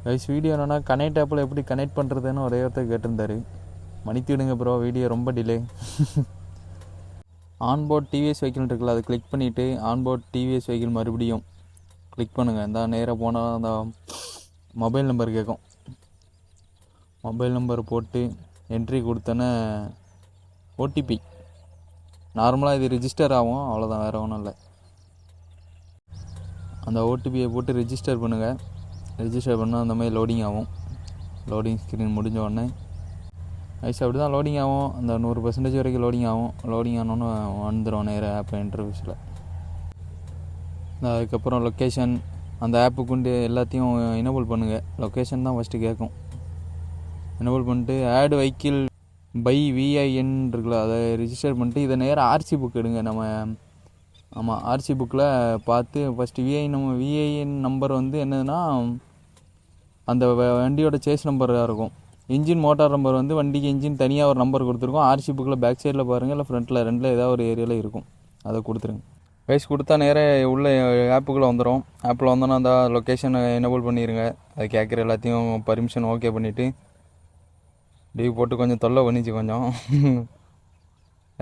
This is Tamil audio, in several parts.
கைஸ் வீடியோ என்னென்னா கனெக்ட் ஆப்பில் எப்படி கனெக்ட் பண்ணுறதுன்னு ஒரே ஒருத்தர் கேட்டிருந்தாரு. மன்னித்துவிடுங்க ப்ரோ, வீடியோ ரொம்ப டிலே. ஆன்போர்ட் டிவிஎஸ் வெஹிக்கிள் இருக்குல்ல, அதை கிளிக் பண்ணிவிட்டு ஆன்போர்ட் டிவிஎஸ் வெஹிக்கிள் மறுபடியும் கிளிக் பண்ணுங்கள். இந்த நேராக போனால் அந்த மொபைல் நம்பர் கேட்கும். மொபைல் நம்பர் போட்டு என்ட்ரி கொடுத்தோன்னே ஓடிபி நார்மலாக இது ரிஜிஸ்டர் ஆகும், அவ்வளோதான், வேறு ஒன்றும் இல்லை. அந்த ஓடிபியை போட்டு ரிஜிஸ்டர் பண்ணுங்கள். ரிஜிஸ்டர் பண்ணால் அந்த மாதிரி லோடிங் ஆகும். லோடிங் ஸ்க்ரீன் முடிஞ்ச உடனே ஐஸ் அப்படி தான் லோடிங் ஆகும். அந்த 100% வரைக்கும் லோடிங் ஆகும். லோடிங் ஆனோன்னு வந்துடும் நேராக ஆப் இன்டர்வியூஸில். அதுக்கப்புறம் லொக்கேஷன், அந்த ஆப்புக்குண்டு எல்லாத்தையும் எனேபிள் பண்ணுங்கள். லொக்கேஷன் தான் ஃபஸ்ட்டு கேட்கும். எனேபிள் பண்ணிட்டு ஆட் வெஹிக்கிள் பை விஐஎன் இருக்குல்ல, அதை ரிஜிஸ்டர் பண்ணிட்டு இதை நேராக ஆர்சி புக் எடுங்க. நம்ம ஆமாம், ஆர்சி புக்கில் பார்த்து ஃபஸ்ட்டு விஐஎன் நம்பர் வந்து என்னதுன்னா அந்த வண்டியோட சேஸ் நம்பராக இருக்கும். இன்ஜின் மோட்டார் நம்பர் வந்து வண்டிக்கு இன்ஜின் தனியாக ஒரு நம்பர் கொடுத்துருக்கோம். ஆர்சி புக்கில் பேக் சைடில் பாருங்கள், இல்லை ஃப்ரண்ட்டில் ரெண்டில் ஏதாவது ஒரு ஏரியாவில் இருக்கும். அதை கொடுத்துருங்க. கைஸ் கொடுத்தா நேராக உள்ள ஆப்புக்குள்ளே வந்துடும். ஆப்பில் வந்தோன்னா அந்த லொக்கேஷனை எனேபிள் பண்ணிடுங்க. அது கேட்குற எல்லாத்தையும் பர்மிஷன் ஓகே பண்ணிவிட்டு லீவ் போட்டு கொஞ்சம் தொல்லை பண்ணிச்சு கொஞ்சம்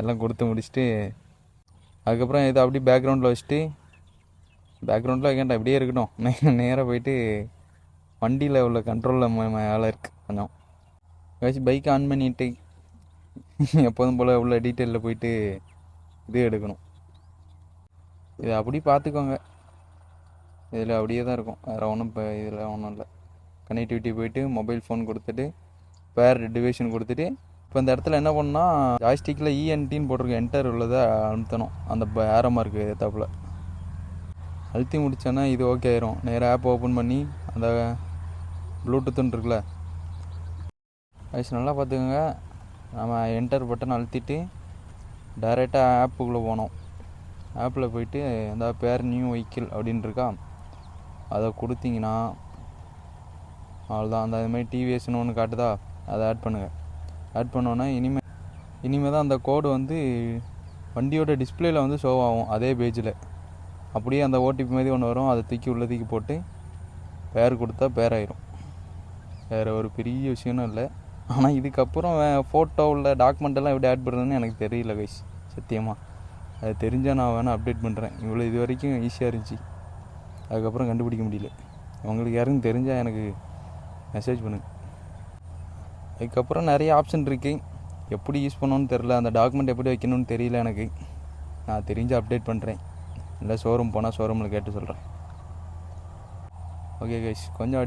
எல்லாம் கொடுத்து முடிச்சுட்டு அதுக்கப்புறம் இதை அப்படியே பேக்ரவுண்டில் வச்சுட்டு, பேக்ரவுண்டில் வைக்கண்டா இப்படியே இருக்கட்டும். நேராக போயிட்டு வண்டியில் உள்ள கண்ட்ரோலில் வேலை இருக்குது கொஞ்சம். வச்சு பைக் ஆன் பண்ணிவிட்டு எப்போதும் போல் உள்ள டீட்டெயிலில் போயிட்டு இது எடுக்கணும். இதை அப்படி பார்த்துக்கோங்க. இதில் அப்படியே தான் இருக்கும், வேறு ஒன்றும் இப்போ இதில் ஒன்றும் இல்லை. கனெக்டிவிட்டி போயிட்டு மொபைல் ஃபோன் கொடுத்துட்டு பேர் டிவிஷன் கொடுத்துட்டு இப்போ இந்த இடத்துல என்ன பண்ணால் ஜாய்ஸ்டிக்கில் இஎன்டின்னு போட்டிருக்க என்டர் உள்ளதை அழுத்தணும். அந்த ஏரோ மார்க்கு ஏற்றாப்புல அழுத்தி முடித்தோன்னா இது ஓகே ஆயிரும். நேராக ஆப் ஓப்பன் பண்ணி அந்த ப்ளூடூத்துன்னு இருக்குல்ல, வயசு நல்லா பார்த்துக்கோங்க. நம்ம என்டர் பட்டன் அழுத்திட்டு டைரெக்டாக ஆப்புக்குள்ளே போனோம். ஆப்பில் போயிட்டு அந்த பேர் நியூ வெஹிக்கிள் அப்படின்னு இருக்கா, அதை கொடுத்தீங்கன்னா அவ்வளோதான். அந்த இதுமாதிரி டிவிஎஸ்ன்னு ஒன்று காட்டுதா, அதை ஆட் பண்ணுங்கள். ஆட் பண்ணோன்னா இனிமேல் தான் அந்த கோடு வந்து வண்டியோட டிஸ்பிளேயில் வந்து ஷோ ஆகும் அதே பேஜில். அப்படியே அந்த ஓடிபி மாதிரி ஒன்று வரும், அதை தூக்கி உள்ள தூக்கி போட்டு பேர் கொடுத்தா பேர் ஆயிரும். வேறு ஒரு பெரிய விஷயமும் இல்லை. ஆனால் இதுக்கப்புறம் ஃபோட்டோ உள்ள டாக்குமெண்ட்டெல்லாம் எப்படி ஆட் பண்ணுறதுன்னு எனக்கு தெரியல கைஸ், சத்தியமாக. அது தெரிஞ்சால் நான் வேணால் அப்டேட் பண்ணுறேன். இவ்வளோ இது வரைக்கும் ஈஸியாக இருந்துச்சு, அதுக்கப்புறம் கண்டுபிடிக்க முடியல. உங்களுக்கு யாருக்கும் தெரிஞ்சால் எனக்கு மெசேஜ் பண்ணுங்கள். அதுக்கப்புறம் நிறைய ஆப்ஷன் இருக்குது, எப்படி யூஸ் பண்ணணுன்னு தெரில. அந்த டாக்குமெண்ட் எப்படி வைக்கணும்னு தெரியல எனக்கு. நான் தெரிஞ்சு அப்டேட் பண்ணுறேன். இல்லை ஷோரூம் போனால் ஷோரூமில் கேட்டு சொல்கிறேன். ஓகே கைஸ், கொஞ்சம்